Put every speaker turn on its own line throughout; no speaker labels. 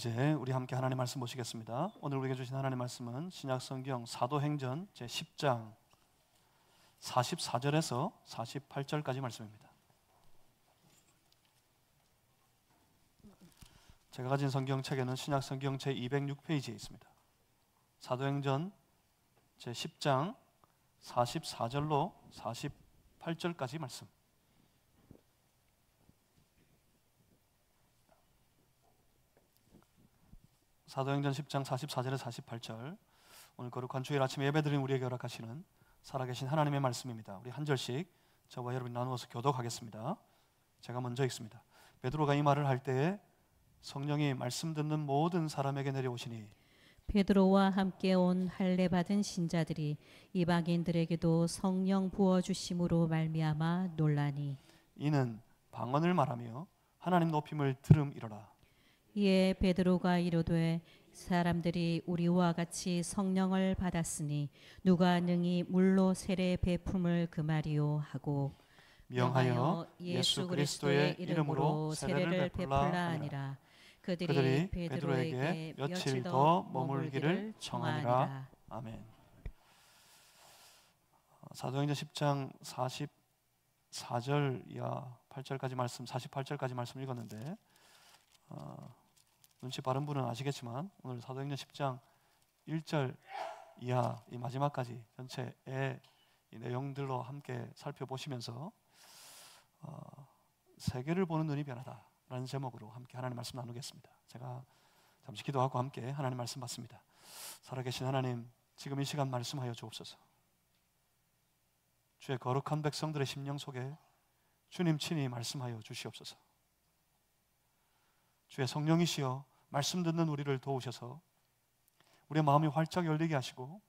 이제 우리 함께 하나님 말씀 보시겠습니다. 오늘 우리에게 주신 하나님 말씀은 신약성경 사도행전 제10장 44절에서 48절까지 말씀입니다. 제가 가진 성경책에는 신약성경 제206페이지에 있습니다. 사도행전 제10장 44절로 48절까지 말씀. 사도행전 10장 44절에서 48절, 오늘 거룩한 주일 아침 예배드린 우리에게 허락하시는 살아계신 하나님의 말씀입니다. 우리 한 절씩 저와 여러분이 나누어서 교독하겠습니다. 제가 먼저 읽습니다. 베드로가 이 말을 할 때에 성령이 말씀 듣는 모든 사람에게 내려오시니
베드로와 함께 온 할례 받은 신자들이 이방인들에게도 성령 부어 주심으로 말미암아 놀라니
이는 방언을 말하며 하나님 높임을 들음이로라.
이에 베드로가 이르되 사람들이 우리와 같이 성령을 받았으니 누가 능히 물로 세례 베품을 금하리요 하고
명하여 예수 그리스도의 이름으로 세례를 베풀라 하니라. 그들이 베드로에게 며칠 더 머물기를 청하니라. 아멘. 사도행전 10장 44절 이하 8절까지 말씀, 48절까지 말씀 읽었는데 눈치 빠른 분은 아시겠지만 오늘 사도행전 10장 1절 이하 이 마지막까지 전체의 이 내용들로 함께 살펴보시면서 세계를 보는 눈이 변하다라는 제목으로 함께 하나님 말씀 나누겠습니다. 제가 잠시 기도하고 함께 하나님 말씀 받습니다. 살아계신 하나님, 지금 이 시간 말씀하여 주옵소서. 주의 거룩한 백성들의 심령 속에 주님 친히 말씀하여 주시옵소서. 주의 성령이시여 말씀 듣는 우리를 도우셔서 우리의 마음이 활짝 열리게 하시고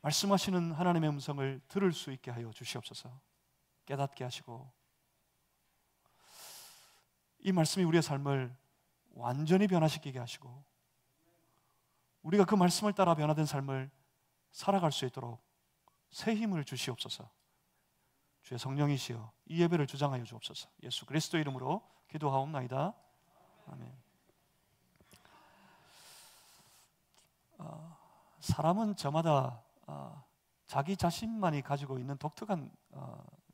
말씀하시는 하나님의 음성을 들을 수 있게 하여 주시옵소서. 깨닫게 하시고 이 말씀이 우리의 삶을 완전히 변화시키게 하시고 우리가 그 말씀을 따라 변화된 삶을 살아갈 수 있도록 새 힘을 주시옵소서. 주의 성령이시여 이 예배를 주장하여 주옵소서. 예수 그리스도 이름으로 기도하옵나이다. 아멘. 사람은 저마다 자기 자신만이 가지고 있는 독특한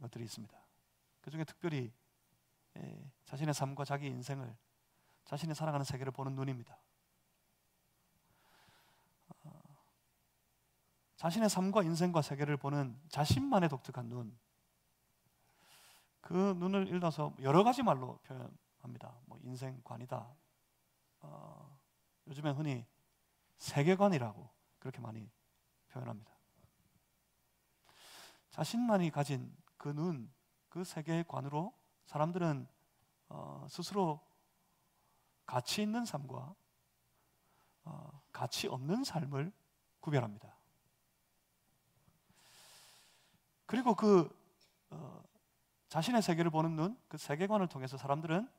것들이 있습니다. 그 중에 특별히 자신의 삶과 자기 인생을, 자신이 살아가는 세계를 보는 눈입니다. 자신의 삶과 인생과 세계를 보는 자신만의 독특한 눈, 그 눈을 일러서 여러 가지 말로 표현합니다. 뭐 인생관이다, 요즘엔 흔히 세계관이라고 그렇게 많이 표현합니다. 자신만이 가진 그 눈, 그 세계관으로 사람들은 스스로 가치 있는 삶과 가치 없는 삶을 구별합니다. 그리고 그 자신의 세계를 보는 눈, 그 세계관을 통해서 사람들은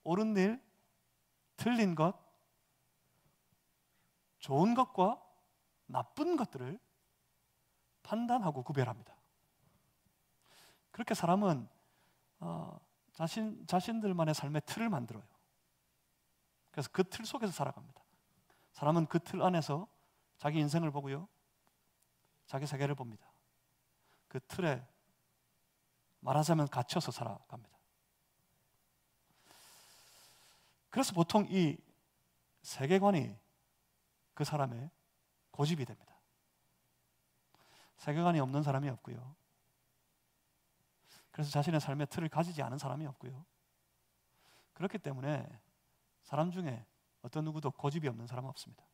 옳은 일, 틀린 것, 좋은 것과 나쁜 것들을 판단하고 구별합니다. 그렇게 사람은 자신들만의 삶의 틀을 만들어요. 그래서 그 틀 속에서 살아갑니다. 사람은 그 틀 안에서 자기 인생을 보고요, 자기 세계를 봅니다. 그 틀에 말하자면 갇혀서 살아갑니다. 그래서 보통 이 세계관이 그 사람의 고집이 됩니다. 세계관이 없는 사람이 없고요, 그래서 자신의 삶의 틀을 가지지 않은 사람이 없고요, 그렇기 때문에 사람 중에 어떤 누구도 고집이 없는 사람은 없습니다.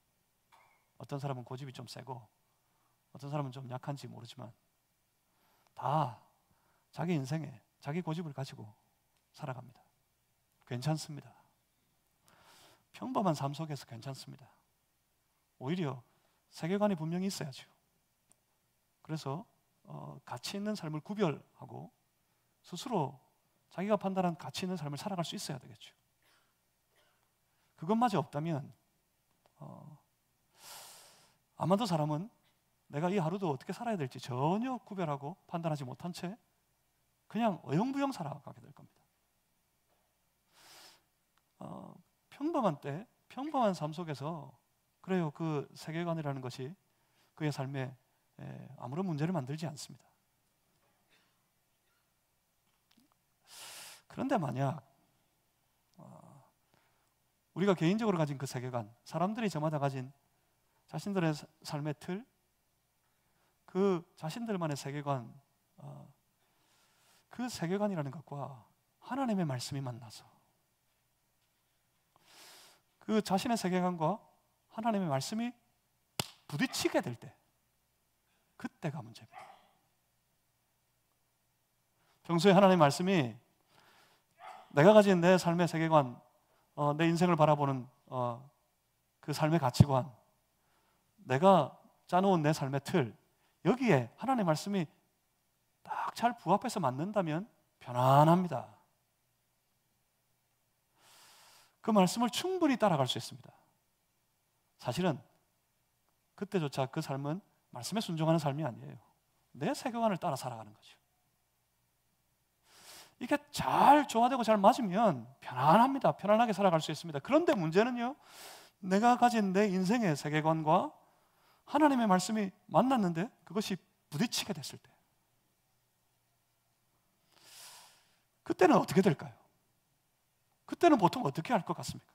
어떤 사람은 고집이 좀 세고 어떤 사람은 좀 약한지 모르지만 다 자기 인생에 자기 고집을 가지고 살아갑니다. 괜찮습니다. 평범한 삶 속에서 괜찮습니다. 오히려 세계관이 분명히 있어야죠. 그래서 가치 있는 삶을 구별하고 스스로 자기가 판단한 가치 있는 삶을 살아갈 수 있어야 되겠죠. 그것마저 없다면 아마도 사람은 내가 이 하루도 어떻게 살아야 될지 전혀 구별하고 판단하지 못한 채 그냥 어영부영 살아가게 될 겁니다. 평범한 때, 평범한 삶 속에서 그래요. 그 세계관이라는 것이 그의 삶에 아무런 문제를 만들지 않습니다. 그런데 만약 우리가 개인적으로 가진 그 세계관, 사람들이 저마다 가진 자신들의 삶의 틀, 그 자신들만의 세계관, 그 세계관이라는 것과 하나님의 말씀이 만나서 그 자신의 세계관과 하나님의 말씀이 부딪히게 될 때, 그때가 문제입니다. 평소에 하나님의 말씀이 내가 가진 내 삶의 세계관, 내 인생을 바라보는 그 삶의 가치관, 내가 짜놓은 내 삶의 틀, 여기에 하나님의 말씀이 딱 잘 부합해서 맞는다면 편안합니다. 그 말씀을 충분히 따라갈 수 있습니다. 사실은 그때조차 그 삶은 말씀에 순종하는 삶이 아니에요. 내 세계관을 따라 살아가는 거죠. 이게 잘 조화되고 잘 맞으면 편안합니다. 편안하게 살아갈 수 있습니다. 그런데 문제는요, 내가 가진 내 인생의 세계관과 하나님의 말씀이 만났는데 그것이 부딪히게 됐을 때, 그때는 어떻게 될까요? 그때는 보통 어떻게 할 것 같습니까?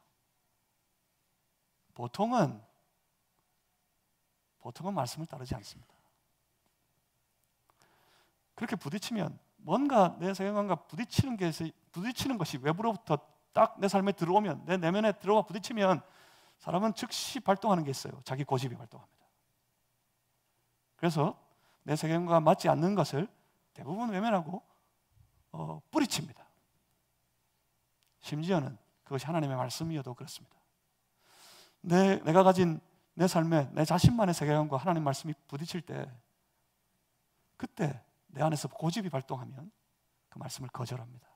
보통은 말씀을 따르지 않습니다. 그렇게 부딪히면 뭔가 내 세계관과 부딪히는 것이 외부로부터 딱 내 삶에 들어오면, 내 내면에 들어와 부딪히면 사람은 즉시 발동하는 게 있어요. 자기 고집이 발동합니다. 그래서 내 세계관과 맞지 않는 것을 대부분 외면하고 뿌리칩니다. 심지어는 그것이 하나님의 말씀이어도 그렇습니다. 내가 가진 내 삶에 내 자신만의 세계관과 하나님 말씀이 부딪힐 때, 그때 내 안에서 고집이 발동하면 그 말씀을 거절합니다.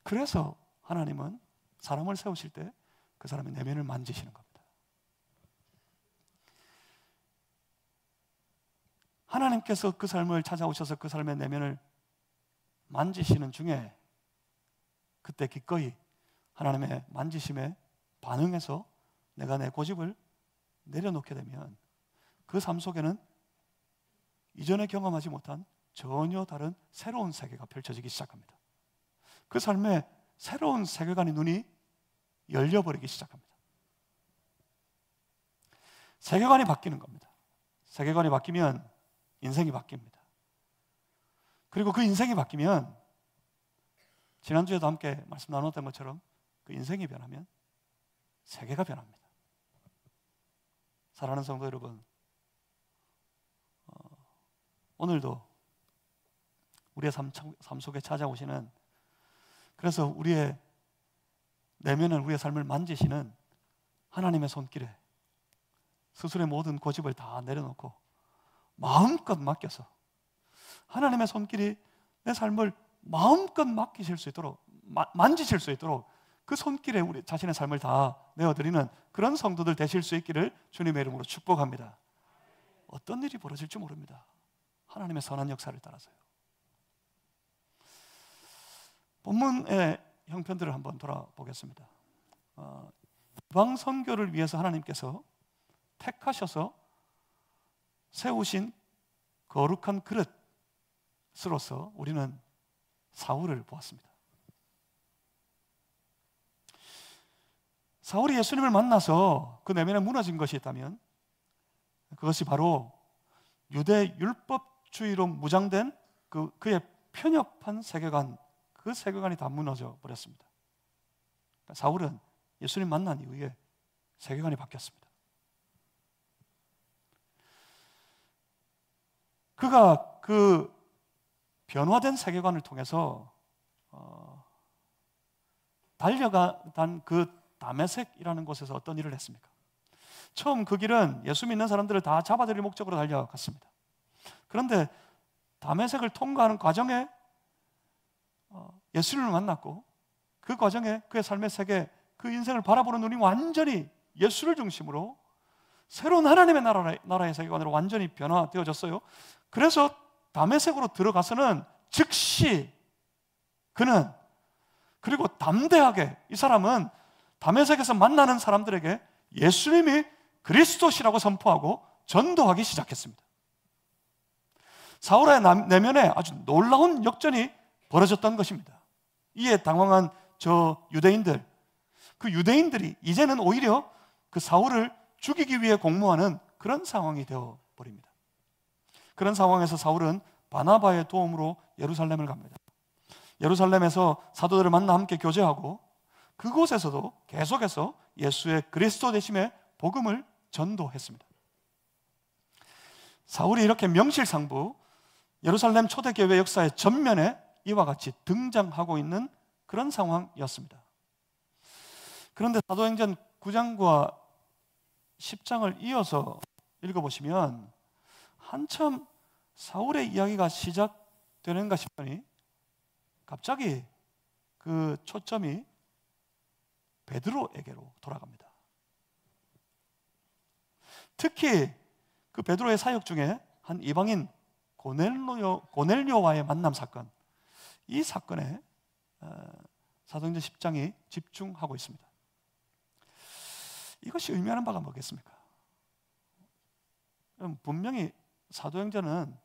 그래서 하나님은 사람을 세우실 때 그 사람의 내면을 만지시는 겁니다. 하나님께서 그 삶을 찾아오셔서 그 삶의 내면을 만지시는 중에 그때 기꺼이 하나님의 만지심에 반응해서 내가 내 고집을 내려놓게 되면 그 삶 속에는 이전에 경험하지 못한 전혀 다른 새로운 세계가 펼쳐지기 시작합니다. 그 삶에 새로운 세계관의 눈이 열려버리기 시작합니다. 세계관이 바뀌는 겁니다. 세계관이 바뀌면 인생이 바뀝니다. 그리고 그 인생이 바뀌면, 지난주에도 함께 말씀 나눴던 것처럼 그 인생이 변하면 세계가 변합니다. 사랑하는 성도 여러분, 오늘도 우리의 삶 속에 찾아오시는, 그래서 우리의 내면을, 우리의 삶을 만지시는 하나님의 손길에 스스로의 모든 고집을 다 내려놓고 마음껏 맡겨서 하나님의 손길이 내 삶을 마음껏 맡기실 수 있도록, 만지실 수 있도록 그 손길에 우리 자신의 삶을 다 내어드리는 그런 성도들 되실 수 있기를 주님의 이름으로 축복합니다. 어떤 일이 벌어질지 모릅니다. 하나님의 선한 역사를 따라서요. 본문의 형편들을 한번 돌아보겠습니다. 이방 선교를 위해서 하나님께서 택하셔서 세우신 거룩한 그릇으로서 우리는 사울을 보았습니다. 사울이 예수님을 만나서 그 내면에 무너진 것이 있다면 그것이 바로 유대 율법주의로 무장된 그의 편협한 세계관, 그 세계관이 다 무너져 버렸습니다. 사울은 예수님 만난 이후에 세계관이 바뀌었습니다. 그가 그 변화된 세계관을 통해서 달려간 그 다메섹이라는 곳에서 어떤 일을 했습니까? 처음 그 길은 예수 믿는 사람들을 다 잡아들일 목적으로 달려갔습니다. 그런데 다메섹을 통과하는 과정에 예수님을 만났고, 그 과정에 그의 삶의 세계, 그 인생을 바라보는 눈이 완전히 예수를 중심으로 새로운 하나님의 나라의 세계관으로 완전히 변화되어졌어요. 그래서 다메섹으로 들어가서는 즉시 그는 그리고 담대하게 이 사람은 다메섹에서 만나는 사람들에게 예수님이 그리스도시라고 선포하고 전도하기 시작했습니다. 사울의 내면에 아주 놀라운 역전이 벌어졌던 것입니다. 이에 당황한 저 유대인들, 그 유대인들이 이제는 오히려 그 사울을 죽이기 위해 공모하는 그런 상황이 되어버립니다. 그런 상황에서 사울은 바나바의 도움으로 예루살렘을 갑니다. 예루살렘에서 사도들을 만나 함께 교제하고 그곳에서도 계속해서 예수의 그리스도 되심의 복음을 전도했습니다. 사울이 이렇게 명실상부 예루살렘 초대교회 역사의 전면에 이와 같이 등장하고 있는 그런 상황이었습니다. 그런데 사도행전 9장과 10장을 이어서 읽어보시면 한참 사울의 이야기가 시작되는가 싶더니 갑자기 그 초점이 베드로에게로 돌아갑니다. 특히 그 베드로의 사역 중에 한 이방인 고넬료와의 만남 사건, 이 사건에 사도행전 10장이 집중하고 있습니다. 이것이 의미하는 바가 뭐겠습니까? 분명히 사도행전은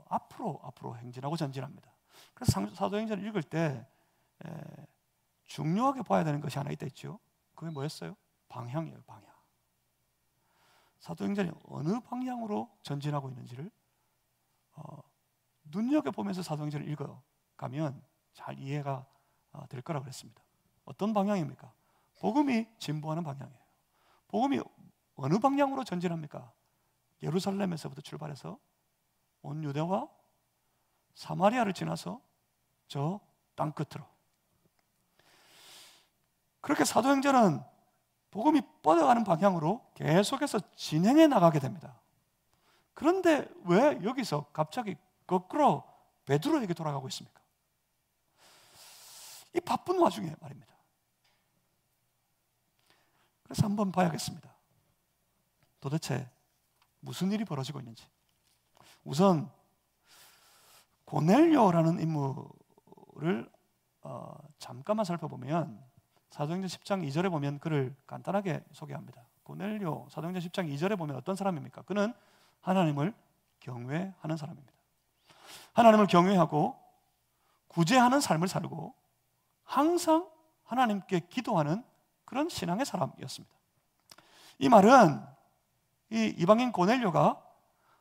앞으로 행진하고 전진합니다. 그래서 사도행전을 읽을 때 중요하게 봐야 되는 것이 하나 있죠. 그게 뭐였어요? 방향이에요, 방향. 사도행전이 어느 방향으로 전진하고 있는지를 눈여겨보면서 사도행전을 읽어가면 잘 이해가 될 거라고 그랬습니다. 어떤 방향입니까? 복음이 진보하는 방향이에요. 복음이 어느 방향으로 전진합니까? 예루살렘에서부터 출발해서 온 유대와 사마리아를 지나서 저 땅끝으로. 그렇게 사도행전은 복음이 뻗어가는 방향으로 계속해서 진행해 나가게 됩니다. 그런데 왜 여기서 갑자기 거꾸로 베드로에게 돌아가고 있습니까? 이 바쁜 와중에 말입니다. 그래서 한번 봐야겠습니다. 도대체 무슨 일이 벌어지고 있는지. 우선 고넬료라는 인물을 잠깐만 살펴보면 사도행전 10장 2절에 보면 그를 간단하게 소개합니다. 고넬료, 사도행전 10장 2절에 보면 어떤 사람입니까? 그는 하나님을 경외하는 사람입니다. 하나님을 경외하고 구제하는 삶을 살고 항상 하나님께 기도하는 그런 신앙의 사람이었습니다. 이 말은 이 이방인 고넬료가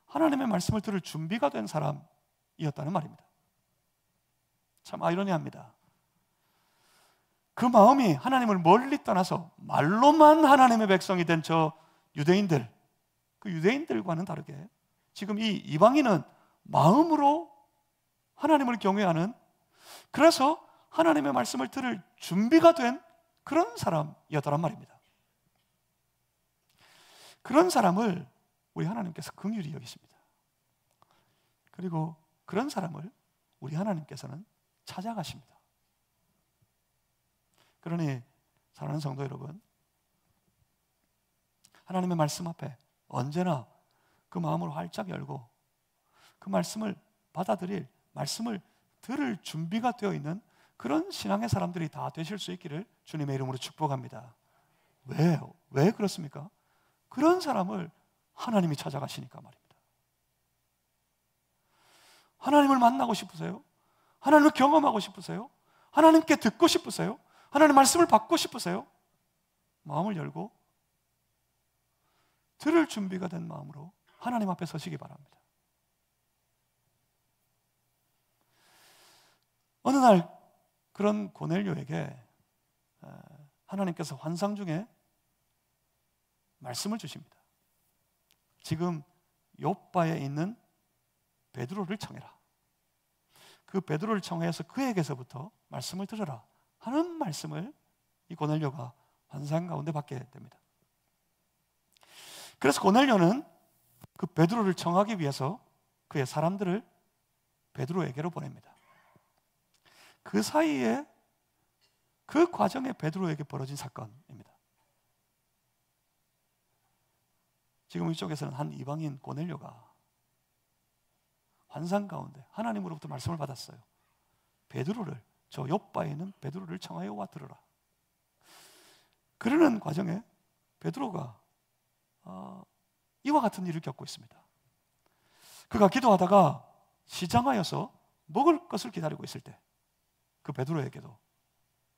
하나님의 말씀을 들을 준비가 된 사람이었다는 말입니다. 참 아이러니합니다. 그 마음이 하나님을 멀리 떠나서 말로만 하나님의 백성이 된 저 유대인들, 그 유대인들과는 다르게 지금 이 이방인은 마음으로 하나님을 경외하는, 그래서 하나님의 말씀을 들을 준비가 된 그런 사람이었다란 말입니다. 그런 사람을 우리 하나님께서 긍휼히 여기십니다. 그리고 그런 사람을 우리 하나님께서는 찾아가십니다. 그러니 사랑하는 성도 여러분, 하나님의 말씀 앞에 언제나 그 마음을 활짝 열고 그 말씀을 받아들일, 말씀을 들을 준비가 되어 있는 그런 신앙의 사람들이 다 되실 수 있기를 주님의 이름으로 축복합니다. 왜요? 왜 그렇습니까? 그런 사람을 하나님이 찾아가시니까 말입니다. 하나님을 만나고 싶으세요? 하나님을 경험하고 싶으세요? 하나님께 듣고 싶으세요? 하나님의 말씀을 받고 싶으세요? 마음을 열고 들을 준비가 된 마음으로 하나님 앞에 서시기 바랍니다. 어느 날 그런 고넬료에게 하나님께서 환상 중에 말씀을 주십니다. 지금 요바에 있는 베드로를 청해라. 그 베드로를 청해서 그에게서부터 말씀을 들으라 하는 말씀을 이 고넬료가 환상 가운데 받게 됩니다. 그래서 고넬료는 그 베드로를 청하기 위해서 그의 사람들을 베드로에게로 보냅니다. 그 사이에 그 과정에 베드로에게 벌어진 사건입니다. 지금 이쪽에서는 한 이방인 고넬료가 환상 가운데 하나님으로부터 말씀을 받았어요. 베드로를 저 욥바에 있는 베드로를 청하여 와 들으라. 그러는 과정에 베드로가 이와 같은 일을 겪고 있습니다. 그가 기도하다가 시장하여서 먹을 것을 기다리고 있을 때 그 베드로에게도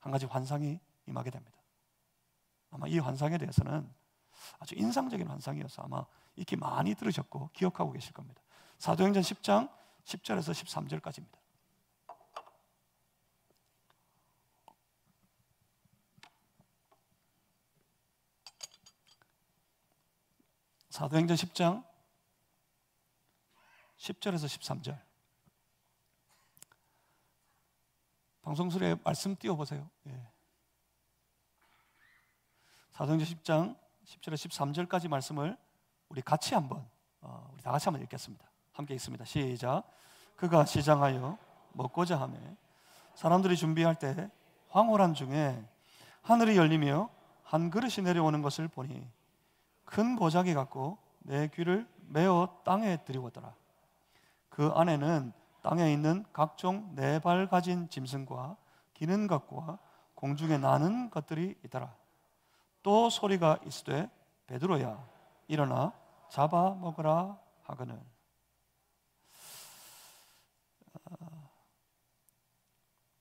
한 가지 환상이 임하게 됩니다. 아마 이 환상에 대해서는 아주 인상적인 환상이어서 아마 익히 많이 들으셨고 기억하고 계실 겁니다. 사도행전 10장 10절에서 13절까지입니다. 사도행전 10장 10절에서 13절. 방송술에 말씀 띄워보세요. 예. 사도행전 10장 10절에서 13절까지 말씀을 우리 같이 한번 우리 다 같이 한번 읽겠습니다. 함께 읽습니다. 시작. 그가 시장하여 먹고자 하며 사람들이 준비할 때 황홀한 중에 하늘이 열리며 한 그릇이 내려오는 것을 보니 큰 보자기 같고 내 귀를 메어 땅에 들이웠더라. 그 안에는 땅에 있는 각종 네 발 가진 짐승과 기는 것과 공중에 나는 것들이 있더라. 또 소리가 있으되 베드로야 일어나 잡아 먹으라 하거늘.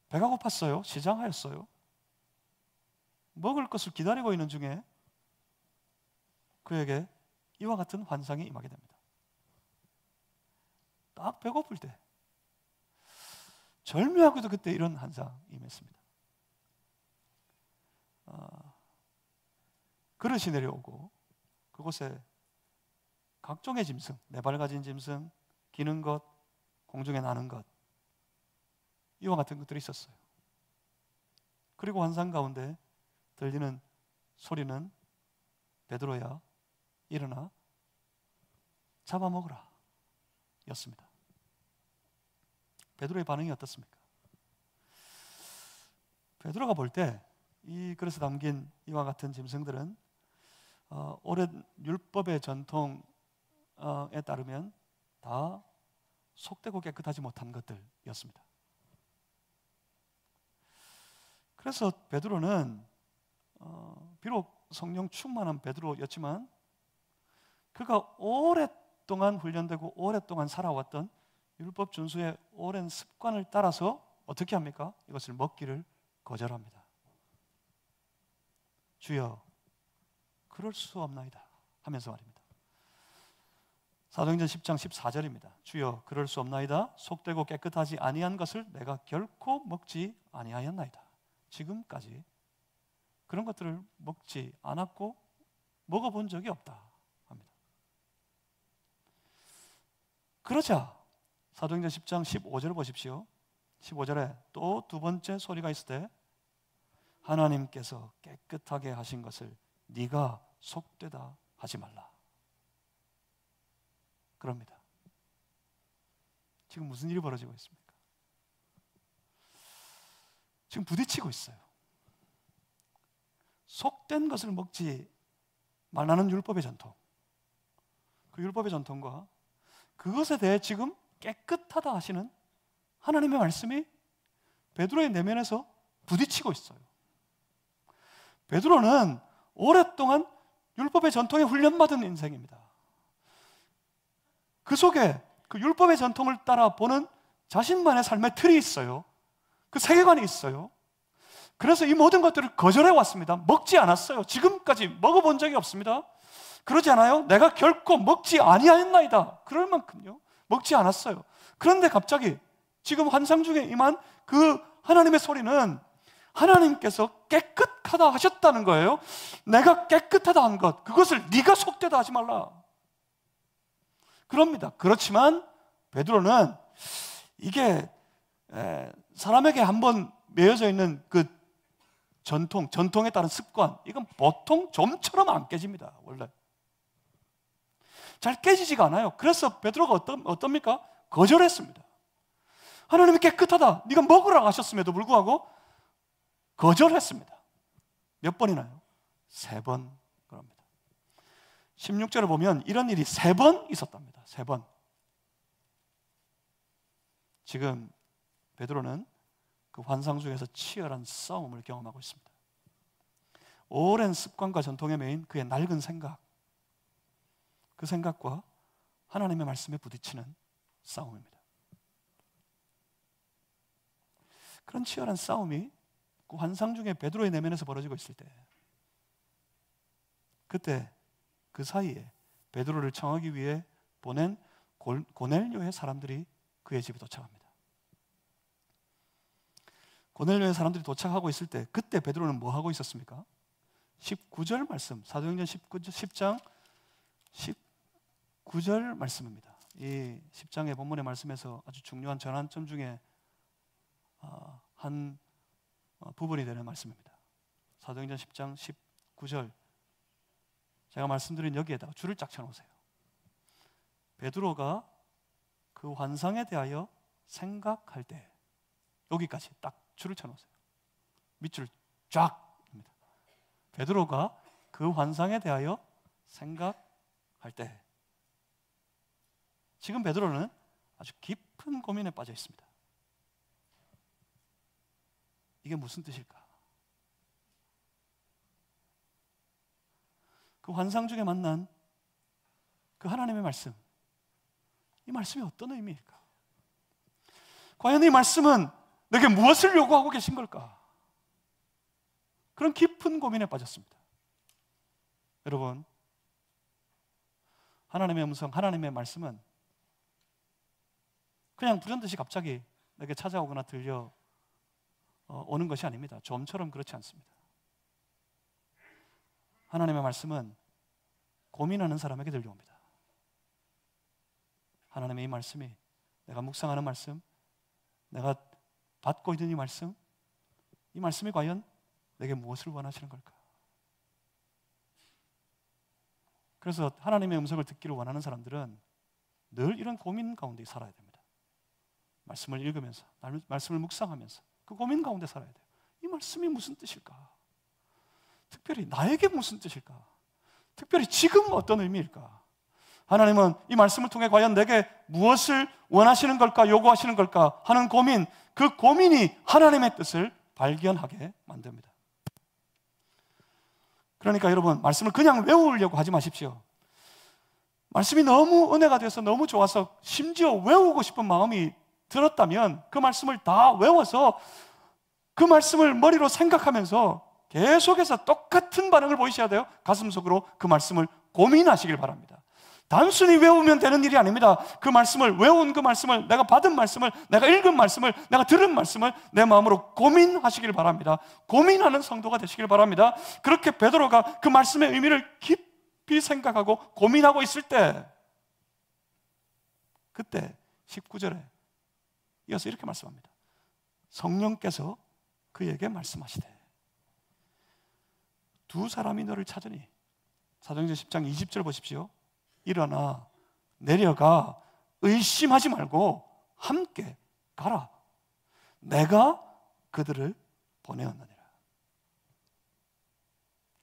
배가 고팠어요. 시장하였어요. 먹을 것을 기다리고 있는 중에 그에게 이와 같은 환상이 임하게 됩니다. 딱 배고플 때 절묘하게도 그때 이런 환상이 임했습니다. 그릇이 내려오고 그곳에 각종의 짐승, 네 발 가진 짐승, 기는 것, 공중에 나는 것, 이와 같은 것들이 있었어요. 그리고 환상 가운데 들리는 소리는 베드로야 일어나 잡아먹으라 였습니다. 베드로의 반응이 어떻습니까? 베드로가 볼 때 이 그릇에 담긴 이와 같은 짐승들은 오랜 율법의 전통에 따르면 다 속되고 깨끗하지 못한 것들이었습니다. 그래서 베드로는 비록 성령 충만한 베드로였지만 그가 오랫동안 훈련되고 오랫동안 살아왔던 율법 준수의 오랜 습관을 따라서 어떻게 합니까? 이것을 먹기를 거절합니다. 주여 그럴 수 없나이다 하면서 말입니다. 사도행전 10장 14절입니다. 주여 그럴 수 없나이다. 속되고 깨끗하지 아니한 것을 내가 결코 먹지 아니하였나이다. 지금까지 그런 것들을 먹지 않았고 먹어본 적이 없다 합니다. 그러자 사도행전 10장 15절 보십시오. 15절에 또 두 번째 소리가 있을 때 하나님께서 깨끗하게 하신 것을 네가 속되다 하지 말라. 그럽니다. 지금 무슨 일이 벌어지고 있습니까? 지금 부딪히고 있어요. 속된 것을 먹지 말라는 율법의 전통, 그 율법의 전통과 그것에 대해 지금 깨끗하다 하시는 하나님의 말씀이 베드로의 내면에서 부딪히고 있어요. 베드로는 오랫동안 율법의 전통에 훈련받은 인생입니다. 그 속에 그 율법의 전통을 따라 보는 자신만의 삶의 틀이 있어요. 그 세계관이 있어요. 그래서 이 모든 것들을 거절해 왔습니다. 먹지 않았어요. 지금까지 먹어본 적이 없습니다. 그러지 않아요? 내가 결코 먹지 아니하였나이다. 그럴 만큼요. 먹지 않았어요. 그런데 갑자기 지금 환상 중에 임한 그 하나님의 소리는 하나님께서 깨끗하다 하셨다는 거예요. 내가 깨끗하다 한 것, 그것을 네가 속되다 하지 말라. 그럽니다. 그렇지만 베드로는 이게 사람에게 한번 매여져 있는 그 전통에 따른 습관, 이건 보통 점처럼 안 깨집니다. 원래 잘 깨지지가 않아요. 그래서 베드로가 어떻습니까? 거절했습니다. 하나님이 깨끗하다, 네가 먹으라고 하셨음에도 불구하고 거절했습니다. 몇 번이나요? 3번 그럽니다. 16절을 보면 이런 일이 3번 있었답니다. 3번. 지금 베드로는 그 환상 중에서 치열한 싸움을 경험하고 있습니다. 오랜 습관과 전통에 매인 그의 낡은 생각, 그 생각과 하나님의 말씀에 부딪히는 싸움입니다. 그런 치열한 싸움이 그 환상 중에 베드로의 내면에서 벌어지고 있을 때, 그때 그 사이에 베드로를 청하기 위해 보낸 고넬료의 사람들이 그의 집에 도착합니다. 고넬료의 사람들이 도착하고 있을 때 그때 베드로는 뭐 하고 있었습니까? 19절 말씀, 사도행전 10장 19절 말씀입니다. 이 10장의 본문의 말씀에서 아주 중요한 전환점 중에 한 부분이 되는 말씀입니다. 사도행전 10장 19절, 제가 말씀드린 여기에다가 줄을 쫙 쳐놓으세요. 베드로가 그 환상에 대하여 생각할 때, 여기까지 딱 줄을 쳐놓으세요. 밑줄 쫙. 베드로가 그 환상에 대하여 생각할 때, 지금 베드로는 아주 깊은 고민에 빠져 있습니다. 이게 무슨 뜻일까? 그 환상 중에 만난 그 하나님의 말씀, 이 말씀이 어떤 의미일까? 과연 이 말씀은 내게 무엇을 요구하고 계신 걸까? 그런 깊은 고민에 빠졌습니다. 여러분, 하나님의 음성, 하나님의 말씀은 그냥 불현듯이 갑자기 내게 찾아오거나 들려 오는 것이 아닙니다. 좀처럼 그렇지 않습니다. 하나님의 말씀은 고민하는 사람에게 들려옵니다. 하나님의 이 말씀이, 내가 묵상하는 말씀, 내가 받고 있는 이 말씀이 과연 내게 무엇을 원하시는 걸까? 그래서 하나님의 음성을 듣기를 원하는 사람들은 늘 이런 고민 가운데 살아야 됩니다. 말씀을 읽으면서, 말씀을 묵상하면서 그 고민 가운데 살아야 돼요. 이 말씀이 무슨 뜻일까? 특별히 나에게 무슨 뜻일까? 특별히 지금 어떤 의미일까? 하나님은 이 말씀을 통해 과연 내게 무엇을 원하시는 걸까, 요구하시는 걸까 하는 고민, 그 고민이 하나님의 뜻을 발견하게 만듭니다. 그러니까 여러분, 말씀을 그냥 외우려고 하지 마십시오. 말씀이 너무 은혜가 돼서 너무 좋아서 심지어 외우고 싶은 마음이 들었다면 그 말씀을 다 외워서 그 말씀을 머리로 생각하면서 계속해서 똑같은 반응을 보이셔야 돼요. 가슴속으로 그 말씀을 고민하시길 바랍니다. 단순히 외우면 되는 일이 아닙니다. 그 말씀을, 외운 그 말씀을, 내가 받은 말씀을, 내가 읽은 말씀을, 내가 들은 말씀을 내 마음으로 고민하시길 바랍니다. 고민하는 성도가 되시길 바랍니다. 그렇게 베드로가 그 말씀의 의미를 깊이 생각하고 고민하고 있을 때, 그때 19절에 이어서 이렇게 말씀합니다. 성령께서 그에게 말씀하시되 두 사람이 너를 찾으니, 사도행전 10장 20절 보십시오. 일어나 내려가 의심하지 말고 함께 가라. 내가 그들을 보내었느니라.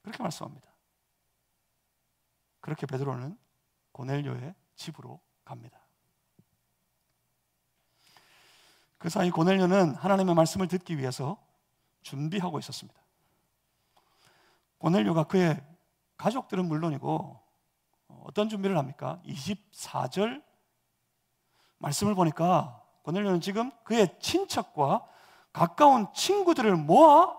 그렇게 말씀합니다. 그렇게 베드로는 고넬료의 집으로 갑니다. 그 사이 고넬료는 하나님의 말씀을 듣기 위해서 준비하고 있었습니다. 고넬료가 그의 가족들은 물론이고 어떤 준비를 합니까? 24절 말씀을 보니까 고넬료는 지금 그의 친척과 가까운 친구들을 모아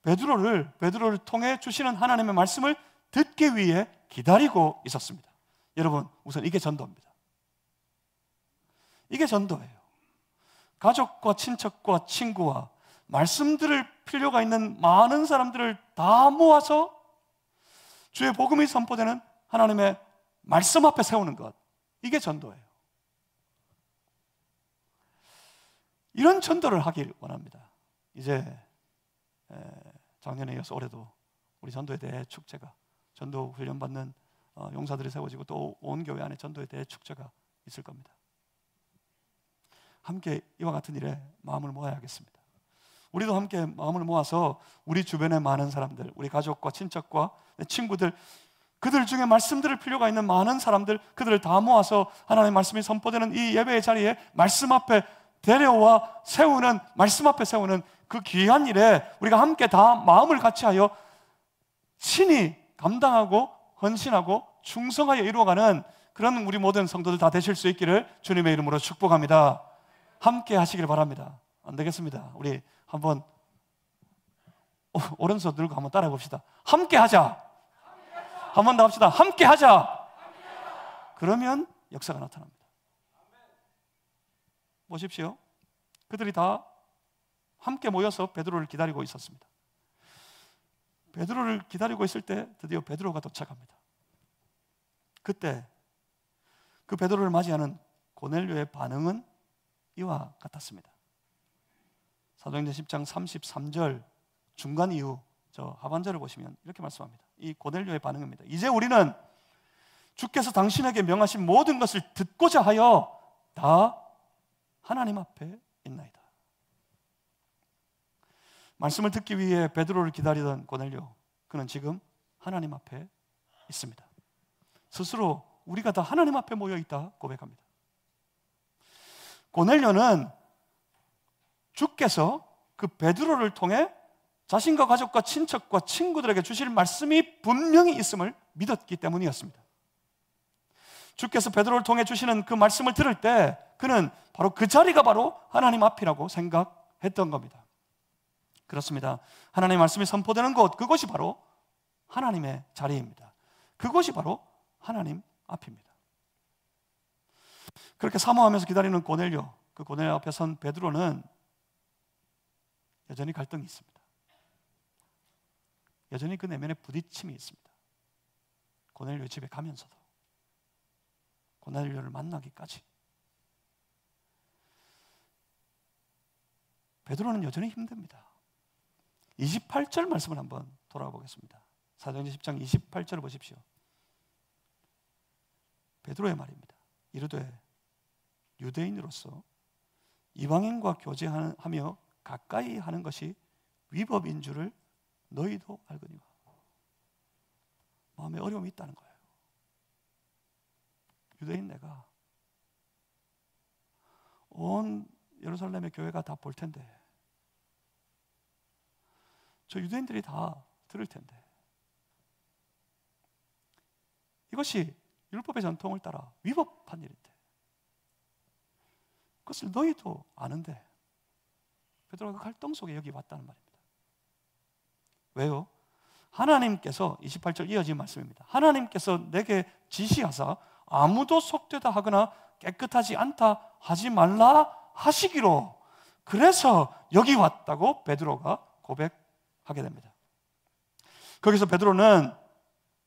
베드로를 통해 주시는 하나님의 말씀을 듣기 위해 기다리고 있었습니다. 여러분, 우선 이게 전도입니다. 이게 전도예요. 가족과 친척과 친구와 말씀 들을 필요가 있는 많은 사람들을 다 모아서 주의 복음이 선포되는 하나님의 말씀 앞에 세우는 것, 이게 전도예요. 이런 전도를 하길 원합니다. 이제 작년에 이어서 올해도 우리 전도에 대해 축제가, 전도 훈련 받는 용사들이 세워지고 또 온 교회 안에 전도에 대해 축제가 있을 겁니다. 함께 이와 같은 일에 마음을 모아야겠습니다. 우리도 함께 마음을 모아서 우리 주변의 많은 사람들, 우리 가족과 친척과 친구들, 그들 중에 말씀 들을 필요가 있는 많은 사람들, 그들을 다 모아서 하나님의 말씀이 선포되는 이 예배의 자리에 말씀 앞에 데려와 세우는, 말씀 앞에 세우는 그 귀한 일에 우리가 함께 다 마음을 같이하여 친히 감당하고 헌신하고 충성하여 이루어가는 그런 우리 모든 성도들 다 되실 수 있기를 주님의 이름으로 축복합니다. 함께 하시길 바랍니다. 안 되겠습니다. 우리 한번 오른손 들고 한번 따라해 봅시다. 함께 하자. 한 번 더 합시다. 함께 하자. 그러면 역사가 나타납니다. 보십시오. 그들이 다 함께 모여서 베드로를 기다리고 있었습니다. 베드로를 기다리고 있을 때 드디어 베드로가 도착합니다. 그때 그 베드로를 맞이하는 고넬료의 반응은 이와 같았습니다. 사도행전 10장 33절 중간 이후 저 하반절을 보시면 이렇게 말씀합니다. 이 고넬료의 반응입니다. 이제 우리는 주께서 당신에게 명하신 모든 것을 듣고자 하여 다 하나님 앞에 있나이다. 말씀을 듣기 위해 베드로를 기다리던 고넬료, 그는 지금 하나님 앞에 있습니다. 스스로 우리가 다 하나님 앞에 모여 있다 고백합니다. 고넬료는 주께서 그 베드로를 통해 자신과 가족과 친척과 친구들에게 주실 말씀이 분명히 있음을 믿었기 때문이었습니다. 주께서 베드로를 통해 주시는 그 말씀을 들을 때 그는 바로 그 자리가 바로 하나님 앞이라고 생각했던 겁니다. 그렇습니다. 하나님의 말씀이 선포되는 곳, 그곳이 바로 하나님의 자리입니다. 그곳이 바로 하나님 앞입니다. 그렇게 사모하면서 기다리는 고넬료, 그 고넬료 앞에 선 베드로는 여전히 갈등이 있습니다. 여전히 그 내면에 부딪힘이 있습니다. 고넬료 집에 가면서도, 고넬료를 만나기까지 베드로는 여전히 힘듭니다. 28절 말씀을 한번 돌아보겠습니다. 사도행전 10장 28절을 보십시오. 베드로의 말입니다. 이르되 유대인으로서 이방인과 교제하며 가까이 하는 것이 위법인 줄을 너희도 알거니와. 마음에 어려움이 있다는 거예요. 유대인 내가 온 예루살렘의 교회가 다 볼 텐데, 저 유대인들이 다 들을 텐데, 이것이 율법의 전통을 따라 위법한 일인데 그것을 너희도 아는데 베드로가 그 갈등 속에 여기 왔다는 말입니다. 왜요? 하나님께서 28절 이어진 말씀입니다. 하나님께서 내게 지시하사 아무도 속되다 하거나 깨끗하지 않다 하지 말라 하시기로, 그래서 여기 왔다고 베드로가 고백하게 됩니다. 거기서 베드로는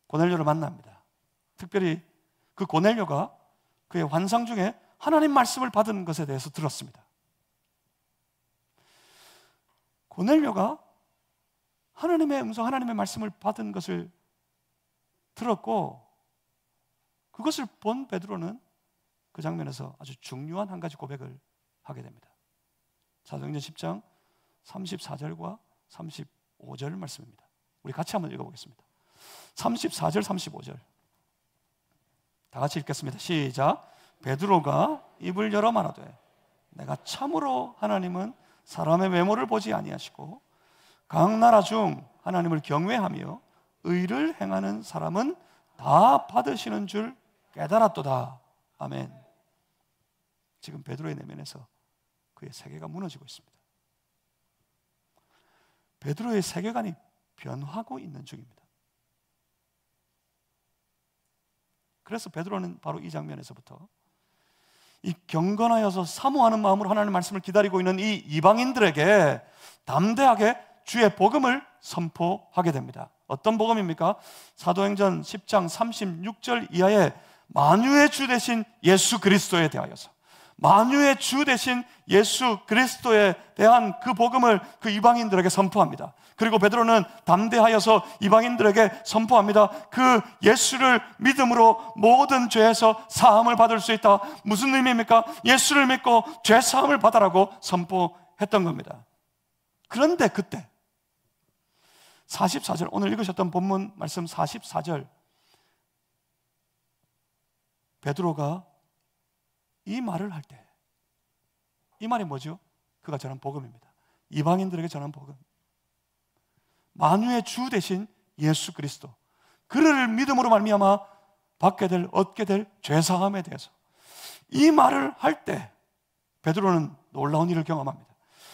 고넬료를 만납니다. 특별히 그 고넬료가 그의 환상 중에 하나님 말씀을 받은 것에 대해서 들었습니다. 고넬료가 하나님의 음성, 하나님의 말씀을 받은 것을 들었고, 그것을 본 베드로는 그 장면에서 아주 중요한 한 가지 고백을 하게 됩니다. 사도행전 10장 34절과 35절 말씀입니다. 우리 같이 한번 읽어보겠습니다. 34절 35절 다 같이 읽겠습니다. 시작. 베드로가 입을 열어 말하되 내가 참으로 하나님은 사람의 외모를 보지 아니하시고 각 나라 중 하나님을 경외하며 의를 행하는 사람은 다 받으시는 줄 깨달았도다. 아멘. 지금 베드로의 내면에서 그의 세계가 무너지고 있습니다. 베드로의 세계관이 변하고 있는 중입니다. 그래서 베드로는 바로 이 장면에서부터 이 경건하여서 사모하는 마음으로 하나님의 말씀을 기다리고 있는 이 이방인들에게 담대하게 주의 복음을 선포하게 됩니다. 어떤 복음입니까? 사도행전 10장 36절 이하에 만유의 주 되신 예수 그리스도에 대하여서, 만유의 주 되신 예수 그리스도에 대한 그 복음을 그 이방인들에게 선포합니다. 그리고 베드로는 담대하여서 이방인들에게 선포합니다. 그 예수를 믿음으로 모든 죄에서 사함을 받을 수 있다. 무슨 의미입니까? 예수를 믿고 죄 사함을 받아라고 선포했던 겁니다. 그런데 그때 44절, 오늘 읽으셨던 본문 말씀 44절, 베드로가 이 말을 할 때 이 말이 뭐죠? 그가 전한 복음입니다. 이방인들에게 전한 복음. 만유의 주 대신 예수 그리스도, 그를 믿음으로 말미암아 받게 될, 얻게 될 죄사함에 대해서 이 말을 할 때 베드로는 놀라운 일을 경험합니다.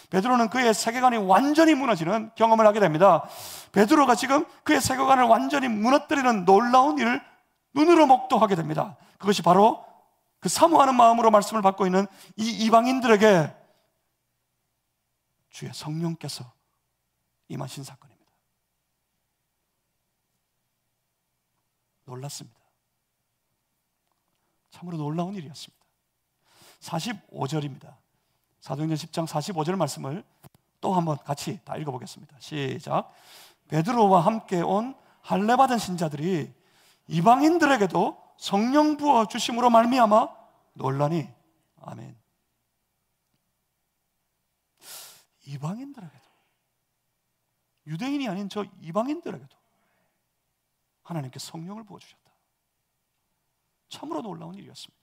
베드로는 그의 세계관이 완전히 무너지는 경험을 하게 됩니다. 베드로가 지금 그의 세계관을 완전히 무너뜨리는 놀라운 일을 눈으로 목도하게 됩니다. 그것이 바로 그 사모하는 마음으로 말씀을 받고 있는 이 이방인들에게 주의 성령께서 임하신 사건입니다. 놀랐습니다. 참으로 놀라운 일이었습니다. 45절입니다. 사도행전 10장 45절 말씀을 또 한번 같이 다 읽어보겠습니다. 시작. 베드로와 함께 온 할례받은 신자들이 이방인들에게도 성령 부어 주심으로 말미암아 놀라니. 아멘. 이방인들에게도, 유대인이 아닌 저 이방인들에게도 하나님께 성령을 부어주셨다. 참으로 놀라운 일이었습니다.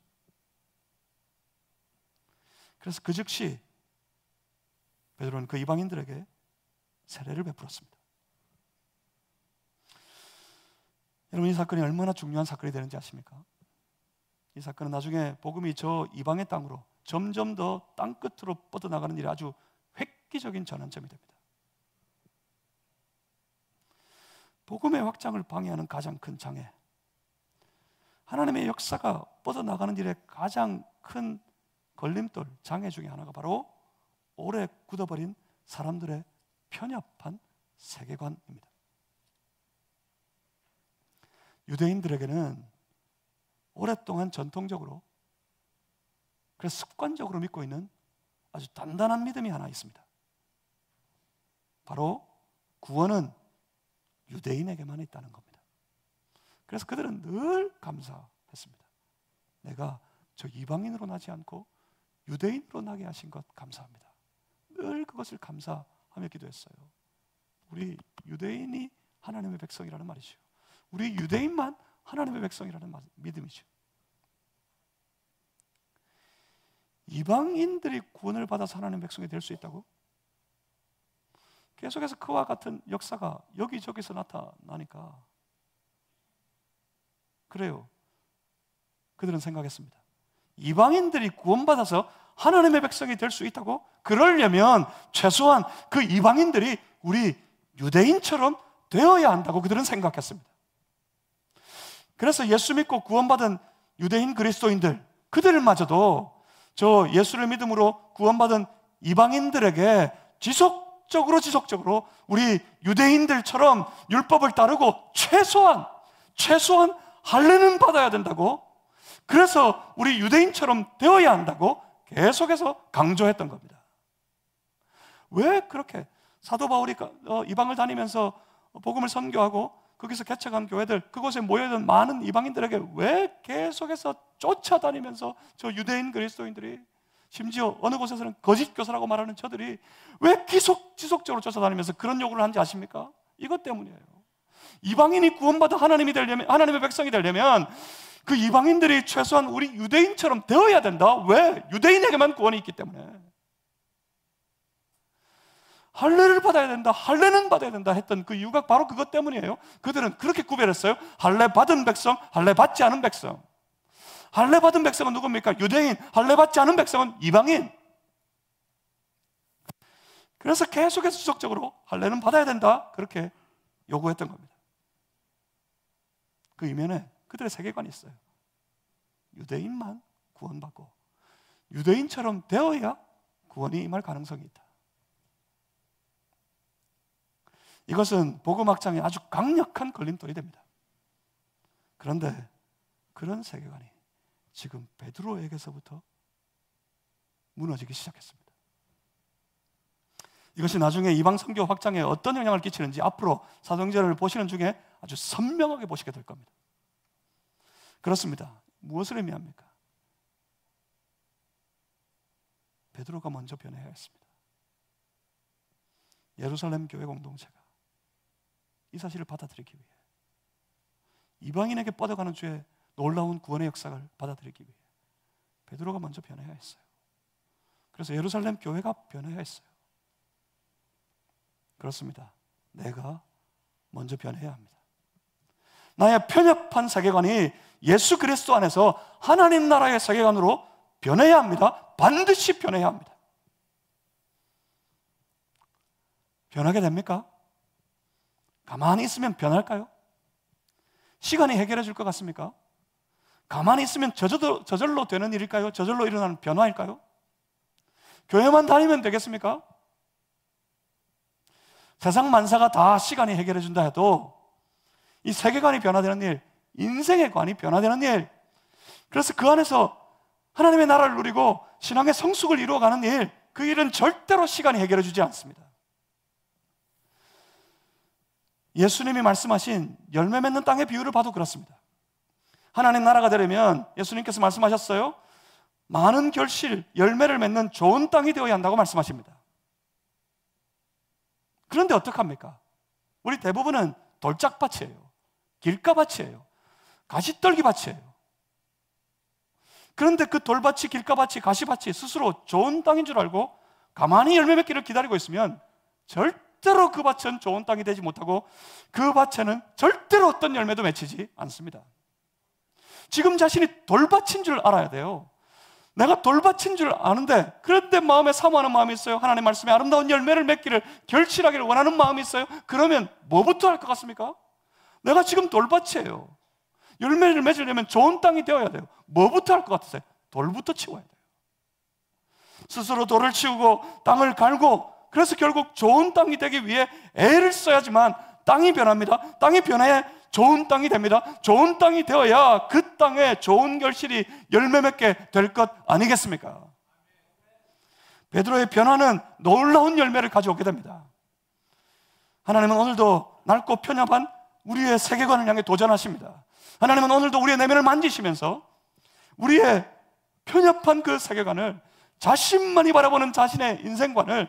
그래서 그 즉시 베드로는 그 이방인들에게 세례를 베풀었습니다. 여러분, 이 사건이 얼마나 중요한 사건이 되는지 아십니까? 이 사건은 나중에 복음이 저 이방의 땅으로 점점 더 땅끝으로 뻗어나가는 일이 아주 획기적인 전환점이 됩니다. 복음의 확장을 방해하는 가장 큰 장애, 하나님의 역사가 뻗어나가는 일에 가장 큰 걸림돌, 장애 중에 하나가 바로 오래 굳어버린 사람들의 편협한 세계관입니다. 유대인들에게는 오랫동안 전통적으로, 그래서 습관적으로 믿고 있는 아주 단단한 믿음이 하나 있습니다. 바로 구원은 유대인에게만 있다는 겁니다. 그래서 그들은 늘 감사했습니다. 내가 저 이방인으로 나지 않고 유대인으로 나게 하신 것 감사합니다. 늘 그것을 감사하며 기도했어요. 우리 유대인이 하나님의 백성이라는 말이죠. 우리 유대인만 하나님의 백성이라는 믿음이죠. 이방인들이 구원을 받아서 하나님의 백성이 될 수 있다고? 계속해서 그와 같은 역사가 여기저기서 나타나니까 그래요. 그들은 생각했습니다. 이방인들이 구원받아서 하나님의 백성이 될 수 있다고? 그러려면 최소한 그 이방인들이 우리 유대인처럼 되어야 한다고 그들은 생각했습니다. 그래서 예수 믿고 구원받은 유대인 그리스도인들, 그들마저도 저 예수를 믿음으로 구원받은 이방인들에게 지속적으로 우리 유대인들처럼 율법을 따르고 최소한 할례는 받아야 된다고, 그래서 우리 유대인처럼 되어야 한다고 계속해서 강조했던 겁니다. 왜 그렇게 사도 바울이 이방을 다니면서 복음을 선교하고 거기서 개척한 교회들, 그곳에 모여있는 많은 이방인들에게 왜 계속해서 쫓아다니면서 저 유대인 그리스도인들이, 심지어 어느 곳에서는 거짓 교사라고 말하는 저들이 왜 지속적으로 쫓아다니면서 그런 요구를 하는지 아십니까? 이것 때문이에요. 이방인이 구원받아 하나님의 백성이 되려면 그 이방인들이 최소한 우리 유대인처럼 되어야 된다. 왜? 유대인에게만 구원이 있기 때문에. 할례를 받아야 된다, 할례는 받아야 된다 했던 그 이유가 바로 그것 때문이에요. 그들은 그렇게 구별했어요. 할례 받은 백성, 할례 받지 않은 백성. 할례 받은 백성은 누굽니까? 유대인. 할례 받지 않은 백성은 이방인. 그래서 계속해서 지속적으로 할례는 받아야 된다, 그렇게 요구했던 겁니다. 그 이면에 그들의 세계관이 있어요. 유대인만 구원받고 유대인처럼 되어야 구원이 임할 가능성이 있다. 이것은 복음 확장에 아주 강력한 걸림돌이 됩니다. 그런데 그런 세계관이 지금 베드로에게서부터 무너지기 시작했습니다. 이것이 나중에 이방 선교 확장에 어떤 영향을 끼치는지 앞으로 사도행전을 보시는 중에 아주 선명하게 보시게 될 겁니다. 그렇습니다. 무엇을 의미합니까? 베드로가 먼저 변해야 했습니다. 예루살렘 교회 공동체가 이 사실을 받아들이기 위해, 이방인에게 뻗어가는 주의 놀라운 구원의 역사를 받아들이기 위해 베드로가 먼저 변해야 했어요. 그래서 예루살렘 교회가 변해야 했어요. 그렇습니다. 내가 먼저 변해야 합니다. 나의 편협한 세계관이 예수 그리스도 안에서 하나님 나라의 세계관으로 변해야 합니다. 반드시 변해야 합니다. 변하게 됩니까? 가만히 있으면 변할까요? 시간이 해결해 줄 것 같습니까? 가만히 있으면 저절로 되는 일일까요? 저절로 일어나는 변화일까요? 교회만 다니면 되겠습니까? 세상 만사가 다 시간이 해결해 준다 해도 이 세계관이 변화되는 일, 인생의 관이 변화되는 일, 그래서 그 안에서 하나님의 나라를 누리고 신앙의 성숙을 이루어가는 일, 그 일은 절대로 시간이 해결해 주지 않습니다. 예수님이 말씀하신 열매 맺는 땅의 비유를 봐도 그렇습니다. 하나님 나라가 되려면 예수님께서 말씀하셨어요. 많은 결실, 열매를 맺는 좋은 땅이 되어야 한다고 말씀하십니다. 그런데 어떡합니까? 우리 대부분은 돌짝밭이에요. 길가밭이에요. 가시떨기밭이에요. 그런데 그 돌밭이, 길가밭이, 가시밭이 스스로 좋은 땅인 줄 알고 가만히 열매 맺기를 기다리고 있으면 절대로 그 밭은 좋은 땅이 되지 못하고 그 밭에는 절대로 어떤 열매도 맺히지 않습니다. 지금 자신이 돌밭인 줄 알아야 돼요. 내가 돌밭인 줄 아는데, 그런데 마음에 사모하는 마음이 있어요. 하나님의 말씀에 아름다운 열매를 맺기를, 결실하기를 원하는 마음이 있어요. 그러면 뭐부터 할 것 같습니까? 내가 지금 돌밭이에요. 열매를 맺으려면 좋은 땅이 되어야 돼요. 뭐부터 할 것 같으세요? 돌부터 치워야 돼요. 스스로 돌을 치우고 땅을 갈고, 그래서 결국 좋은 땅이 되기 위해 애를 써야지만 땅이 변합니다. 땅이 변해 좋은 땅이 됩니다. 좋은 땅이 되어야 그 땅에 좋은 결실이 열매 맺게 될 것 아니겠습니까? 베드로의 변화는 놀라운 열매를 가져오게 됩니다. 하나님은 오늘도 넓고 편협한 우리의 세계관을 향해 도전하십니다. 하나님은 오늘도 우리의 내면을 만지시면서 우리의 편협한 그 세계관을, 자신만이 바라보는 자신의 인생관을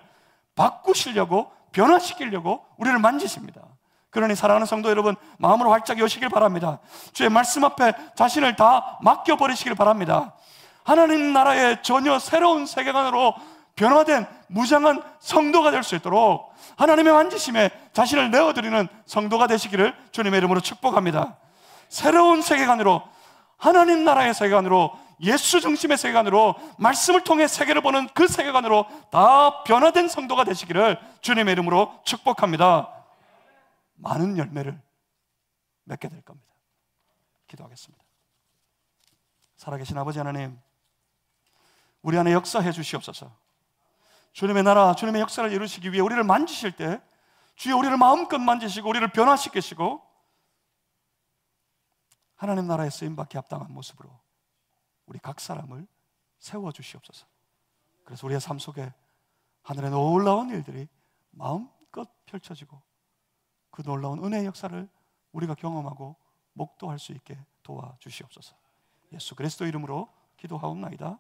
바꾸시려고, 변화시키려고 우리를 만지십니다. 그러니 사랑하는 성도 여러분, 마음으로 활짝 여시길 바랍니다. 주의 말씀 앞에 자신을 다 맡겨버리시길 바랍니다. 하나님 나라의 전혀 새로운 세계관으로 변화된 무장한 성도가 될 수 있도록 하나님의 만지심에 자신을 내어드리는 성도가 되시기를 주님의 이름으로 축복합니다. 새로운 세계관으로, 하나님 나라의 세계관으로, 예수 중심의 세계관으로, 말씀을 통해 세계를 보는 그 세계관으로 다 변화된 성도가 되시기를 주님의 이름으로 축복합니다. 많은 열매를 맺게 될 겁니다. 기도하겠습니다. 살아계신 아버지 하나님, 우리 안에 역사해 주시옵소서. 주님의 나라, 주님의 역사를 이루시기 위해 우리를 만지실 때 주여 우리를 마음껏 만지시고 우리를 변화시키시고 하나님 나라에 쓰임받기 합당한 모습으로 우리 각 사람을 세워 주시옵소서. 그래서 우리의 삶 속에 하늘의 놀라운 일들이 마음껏 펼쳐지고 그 놀라운 은혜의 역사를 우리가 경험하고 목도할 수 있게 도와주시옵소서. 예수 그리스도 이름으로 기도하옵나이다.